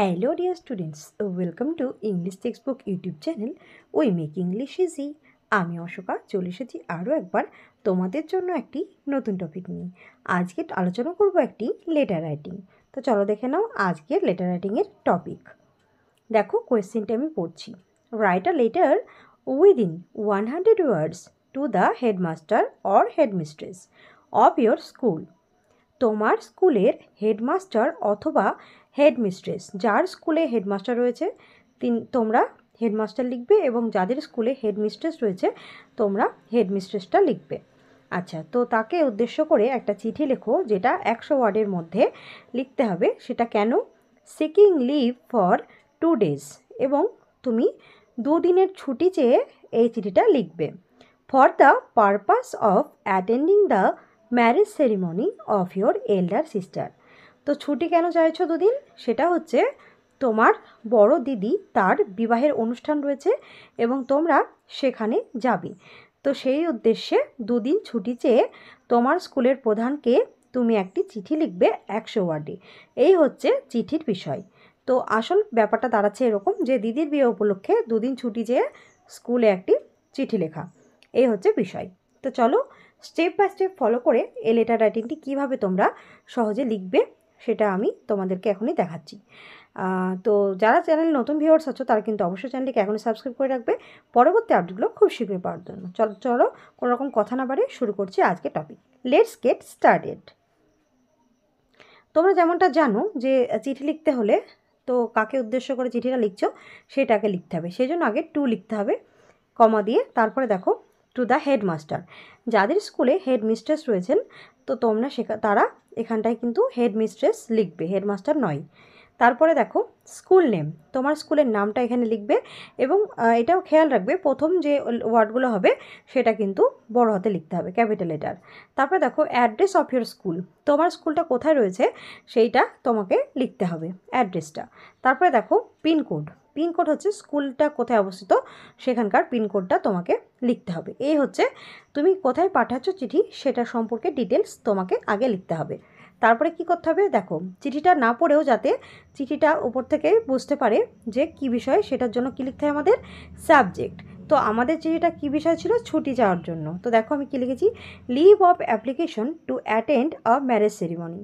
Hello dear students, welcome to English Textbook YouTube channel We Make English Easy। আমি অশোকা চলে এসেছি আরও একবার তোমাদের জন্য একটি নতুন টপিক নিয়ে। আজকে আলোচনা করব একটি লেটার রাইটিং। তো চলো দেখে নাও আজকের লেটার রাইটিংয়ের টপিক। দেখো কোয়েশ্চেনটা আমি পড়ছি। Write a letter within 100 words to the headmaster or headmistress of your school. তোমার স্কুলের হেডমাস্টার অথবা হেডমিস্ট্রেস, যার স্কুলে হেডমাস্টার রয়েছে তোমরা হেডমাস্টার লিখবে, এবং যাদের স্কুলে হেডমিস্ট্রেস রয়েছে তোমরা হেডমিস্ট্রেসটা লিখবে। আচ্ছা, তো তাকে উদ্দেশ্য করে একটা চিঠি লেখো, যেটা 100 ওয়ার্ডের মধ্যে লিখতে হবে। সেটা কেন? সিকিং লিভ ফর 2 days, এবং তুমি 2 দিনের ছুটি চেয়ে এই চিঠিটা লিখবে। For the purpose of attending the marriage ceremony of your elder sister. তো ছুটি কেন চাইছো 2 দিন? সেটা হচ্ছে তোমার বড় দিদি তার বিবাহের অনুষ্ঠান রয়েছে এবং তোমরা সেখানে যাবে। তো সেই উদ্দেশ্যে 2 দিন ছুটি চেয়ে তোমার স্কুলের প্রধানকে তুমি একটি চিঠি লিখবে 100 ওয়ার্ডে। এই হচ্ছে চিঠির বিষয়। তো আসল ব্যাপারটা দাঁড়াচ্ছে এরকম যে দিদির বিয়ে উপলক্ষে 2 দিন ছুটি চেয়ে স্কুলে একটি চিঠি লেখা, এই হচ্ছে বিষয়। তো চলো স্টেপ বাই স্টেপ ফলো করে এই লেটার রাইটিংটি কীভাবে তোমরা সহজে লিখবে সেটা আমি তোমাদেরকে এখনই দেখাচ্ছি। তো যারা চ্যানেল নতুন ভিউয়ার্স আছো তারা কিন্তু অবশ্যই চ্যানেলটিকে এখনই সাবস্ক্রাইব করে রাখবে পরবর্তী আপডেটগুলো খুব শীঘ্রই পাওয়ার জন্য। চলো কোনো রকম কথা না বাড়িয়ে শুরু করছি আজকে টপিক। Let's get started. তোমরা যেমনটা জানো যে চিঠি লিখতে হলে তো কাকে উদ্দেশ্য করে চিঠিটা লিখছো সেটাকে লিখতে হবে, সেই জন্য আগে টু লিখতে হবে কমা দিয়ে। তারপরে দেখো টু দ্য হেডমাস্টার, যাদের স্কুলে হেডমিস্ট্রেস রয়েছেন তো তোমরা তারা এখানটায় কিন্তু হেডমিস্ট্রেস লিখবে, হেডমাস্টার নয়। তারপরে দেখো স্কুল নেম, তোমার স্কুলের নামটা এখানে লিখবে, এবং এটাও খেয়াল রাখবে প্রথম যে ওয়ার্ডগুলো হবে সেটা কিন্তু বড় হাতে লিখতে হবে, ক্যাপিটাল লেটার। তারপরে দেখো অ্যাড্রেস অফ ইয়োর স্কুল, তোমার স্কুলটা কোথায় রয়েছে সেইটা তোমাকে লিখতে হবে, অ্যাড্রেসটা। তারপরে দেখো পিনকোড, পিনকোড হচ্ছে স্কুলটা কোথায় অবস্থিত সেখানকার পিনকোডটা তোমাকে লিখতে হবে। এই হচ্ছে তুমি কোথায় পাঠাচ্ছ চিঠি সেটা সম্পর্কে ডিটেলস তোমাকে আগে লিখতে হবে। তারপরে কি করতে হবে দেখো, চিঠিটা না পড়েও যাতে চিঠিটা উপর থেকে বুঝতে পারে যে কি বিষয়, সেটার জন্য কি লিখতে হয় আমাদের সাবজেক্ট। তো আমাদের চিঠিটা কি বিষয় ছিল? ছুটি যাওয়ার জন্য। তো দেখো আমি কি লিখেছি, leave of application to attend a marriage ceremony.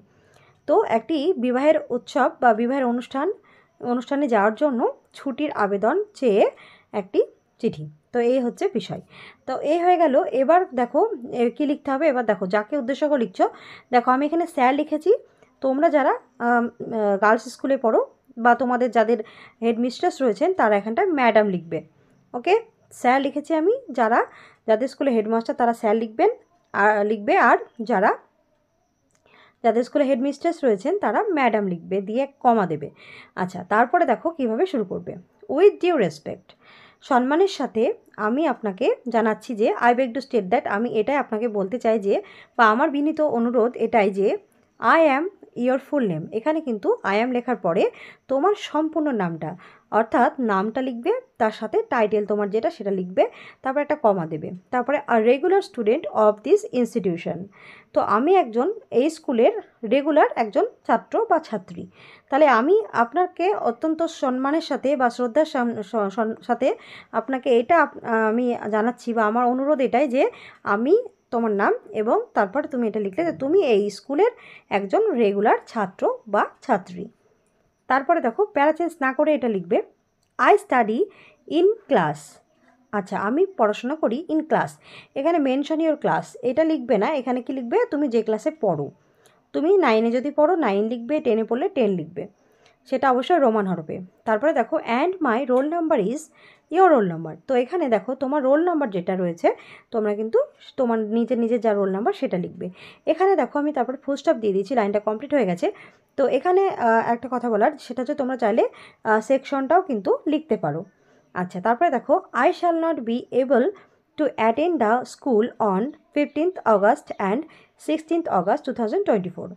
তো একটি বিবাহের উৎসব বা বিবাহের অনুষ্ঠানে যাওয়ার জন্য ছুটির আবেদন চেয়ে একটি চিঠি। তো এই হচ্ছে বিষয়। তো এই হয়ে গেল। এবার দেখো কি লিখতে হবে। এবার দেখো যাকে উদ্দেশ্য করে লিখছো, দেখো আমি এখানে স্যার লিখেছি। তোমরা যারা গার্লস স্কুলে পড়ো বা তোমাদের যাদের হেডমিস্ট্রেস রয়েছেন তারা এখানটায় ম্যাডাম লিখবে। ওকে, স্যার লিখেছি আমি। যাদের স্কুলে হেডমাস্টার তারা স্যার লিখবেন আর যাদের স্কুলে হেডমিস্ট্রেস রয়েছেন তারা ম্যাডাম লিখবে, দিয়ে কমা দেবে। আচ্ছা, তারপরে দেখো কিভাবে শুরু করবে। উইথ ডিউ রেসপেক্ট, সম্মানের সাথে আমি আপনাকে জানাচ্ছি যে I beg two state that, আমি এটাই আপনাকে বলতে চাই যে, বা আমার বিনীত অনুরোধ এটাই যে I am your full name. এখানে কিন্তু আই অ্যাম লেখার পরে তোমার সম্পূর্ণ নামটা, অর্থাৎ নামটা লিখবে, তার সাথে টাইটেল তোমার যেটা সেটা লিখবে, তারপরে একটা কমা দেবে। তারপরে a regular student of this institution, তো আমি একজন এই স্কুলের রেগুলার একজন ছাত্র বা ছাত্রী। তাহলে আমি আপনাকে অত্যন্ত সম্মানের সাথে বা শ্রদ্ধার সাথে আপনাকে এটা আমি জানাচ্ছি, বা আমার অনুরোধ এটাই যে আমি তোমার নাম, এবং তারপরে তুমি এটা লিখলে যে তুমি এই স্কুলের একজন রেগুলার ছাত্র বা ছাত্রী। তারপরে দেখো প্যারা চেঞ্জ না করে এটা লিখবে, আই স্টাডি ইন ক্লাস। আচ্ছা, আমি পড়াশোনা করি ইন ক্লাস, এখানে মেনশন ইওর ক্লাস এটা লিখবে না, এখানে কি লিখবে, তুমি যে ক্লাসে পড়ো। তুমি 9-এ যদি পড়ো 9 লিখবে, 10-এ পড়লে 10 লিখবে, সেটা অবশ্যই রোমান হরফে। তারপরে দেখো and my roll number is your roll number. তো এখানে দেখো তোমার রোল নাম্বার যেটা রয়েছে তোমরা কিন্তু তোমার নিজের যা রোল নাম্বার সেটা লিখবে। এখানে দেখো আমি তারপরে ফুল স্টপ দিয়ে দিয়েছি, লাইনটা কমপ্লিট হয়ে গেছে। তো এখানে একটা কথা বলার, সেটা হচ্ছে তোমরা চাইলে সেকশনটাও কিন্তু লিখতে পারো। আচ্ছা, তারপরে দেখো I shall not be able to attend the school on 15th August and 16th August 2024।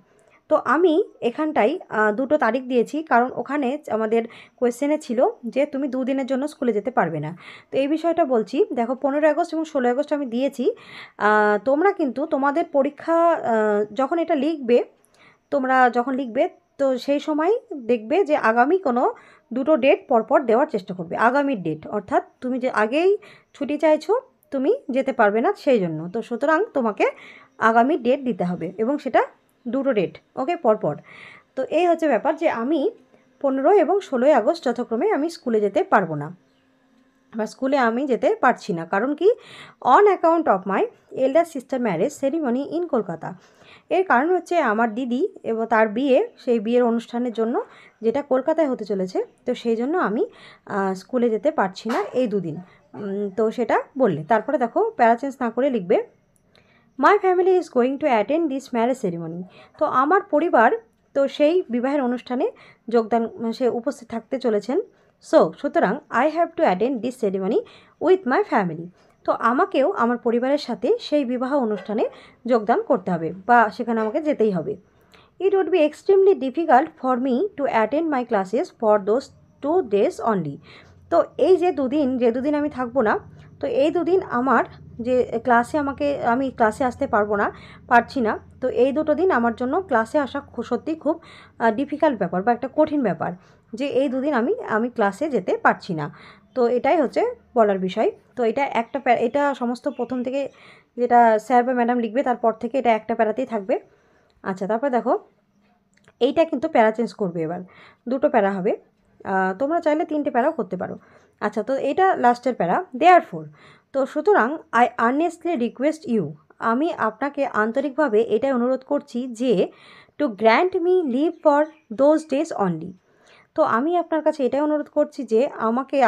তো আমি এখানটায় দুটো তারিখ দিয়েছি, কারণ ওখানে আমাদের কোয়েশ্চেনে ছিল যে তুমি 2 দিনের জন্য স্কুলে যেতে পারবে না। তো এই বিষয়টা বলছি, দেখো 15 আগস্ট এবং 16 আগস্ট আমি দিয়েছি। তোমরা কিন্তু তোমাদের পরীক্ষা যখন এটা লিখবে, তোমরা যখন লিখবে তো সেই সময় দেখবে যে আগামী কোনো দুটো ডেট পরপর দেওয়ার চেষ্টা করবে, আগামীর ডেট, অর্থাৎ তুমি যে আগেই ছুটি চাইছো তুমি যেতে পারবে না সেই জন্য, তো সুতরাং তোমাকে আগামী ডেট দিতে হবে এবং সেটা দুটো ডেট, ওকে, পরপর। তো এই হচ্ছে ব্যাপার যে আমি 15 এবং 16 আগস্ট যথাক্রমে আমি স্কুলে যেতে পারবো না বা স্কুলে আমি যেতে পারছি না, কারণ কি, on account of my elder sister marriage ceremony in Kolkata. এর কারণ হচ্ছে আমার দিদি এবং তার বিয়ে, সেই বিয়ের অনুষ্ঠানের জন্য যেটা কলকাতায় হতে চলেছে, তো সেই জন্য আমি স্কুলে যেতে পারছি না এই দুদিন। তো সেটা বললে তারপরে দেখো প্যারা চেঞ্জ না করে লিখবে my family is going to attend this marriage ceremony. তো আমার পরিবার তো সেই বিবাহের অনুষ্ঠানে যোগদান, সে উপস্থিত থাকতে চলেছেন। সুতরাং I have to attend this ceremony with my family. তো আমাকেও আমার পরিবারের সাথে সেই বিবাহ অনুষ্ঠানে যোগদান করতে হবে বা সেখানে আমাকে যেতেই হবে। It would be extremely difficult for me to attend my classes for those 2 days only. তো এই যে দুদিন আমি থাকবো না, তো এই দুদিন আমার যে ক্লাসে আমি ক্লাসে আসতে পারছি না, তো এই দুটো দিন আমার জন্য ক্লাসে আসা সত্যি খুব ডিফিকাল্ট ব্যাপার বা একটা কঠিন ব্যাপার, যে এই দুদিন আমি ক্লাসে যেতে পারছি না। তো এটাই হচ্ছে বলার বিষয়। তো এটা সমস্ত প্রথম থেকে যেটা স্যার বা ম্যাডাম লিখবে তারপর থেকে এটা একটা প্যারাতেই থাকবে। আচ্ছা, তারপর দেখো এইটা কিন্তু প্যারা চেঞ্জ করবে, এবার দুটো প্যারা হবে, তোমরা চাইলে 3টে প্যারাও করতে পারো। আচ্ছা, তো এটা লাস্টের প্যারা, দেয়ারফোর। তো সুতরাং আই আর্নেস্টলি রিকোয়েস্ট ইউ, আমি আপনাকে আন্তরিকভাবে এটাই অনুরোধ করছি যে to grant me leave for those days only. তো আমি আপনার কাছে এটাই অনুরোধ করছি যে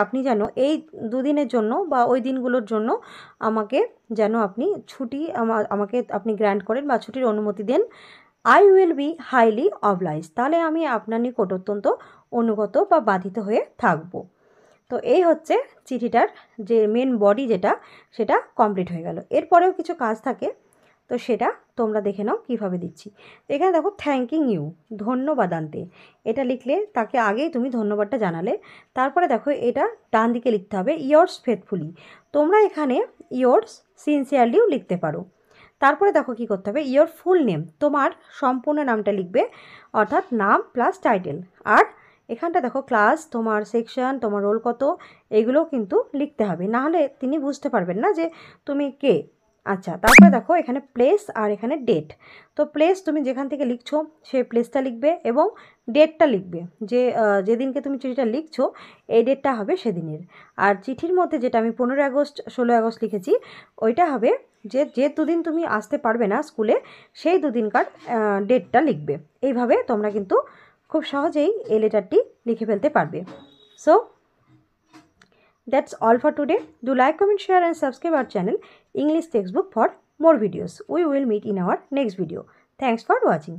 আপনি যেন এই দুদিনের জন্য বা ওই দিনগুলোর জন্য আমাকে যেন আপনি ছুটি আমাকে আপনি গ্র্যান্ট করেন বা ছুটির অনুমতি দেন। I will be highly oblige, তাহলে আমি আপনার নিকট অত্যন্ত অনুগত বা বাধিত হয়ে থাকব। তো এই হচ্ছে চিঠিটার যে মেন বডি সেটা কমপ্লিট হয়ে গেল। এরপরেও কিছু কাজ থাকে, তো সেটা তোমরা দেখে নাও কীভাবে দিচ্ছি। এখানে দেখো থ্যাঙ্কিং ইউ, ধন্যবাদান্তে, এটা লিখলে তাকে আগেই তুমি ধন্যবাদটা জানালে। তারপরে দেখো এটা ডান দিকে লিখতে হবে ইয়োর্স ফেথফুলি, তোমরা এখানে ইয়োর্স সিনসিয়ারলিও লিখতে পারো। তারপরে দেখো কী করতে হবে, ইয়োর ফুল নেম, তোমার সম্পূর্ণ নামটা লিখবে, অর্থাৎ নাম প্লাস টাইটেল। আর এখানটা দেখো ক্লাস, তোমার সেকশন, তোমার রোল কত, এগুলোও কিন্তু লিখতে হবে, নাহলে তিনি বুঝতে পারবেন না যে তুমি কে। আচ্ছা, তারপরে দেখো এখানে প্লেস আর এখানে ডেট। তো প্লেস তুমি যেখান থেকে লিখছো সেই প্লেসটা লিখবে এবং ডেটটা লিখবে, যেদিনকে তুমি চিঠিটা লিখছো এই ডেটটা হবে সেদিনের। আর চিঠির মধ্যে যেটা আমি 15 আগস্ট 16 আগস্ট লিখেছি, ওইটা হবে যে দুদিন তুমি আসতে পারবে না স্কুলে সেই দুদিনকার ডেটটা লিখবে। এইভাবে তোমরা কিন্তু খুব সহজেই এই লেটারটি লিখে ফেলতে পারবে। So that's all for today. Do like, comment, share and subscribe our channel English Textbook for more videos. We will meet in our next video. Thanks for watching.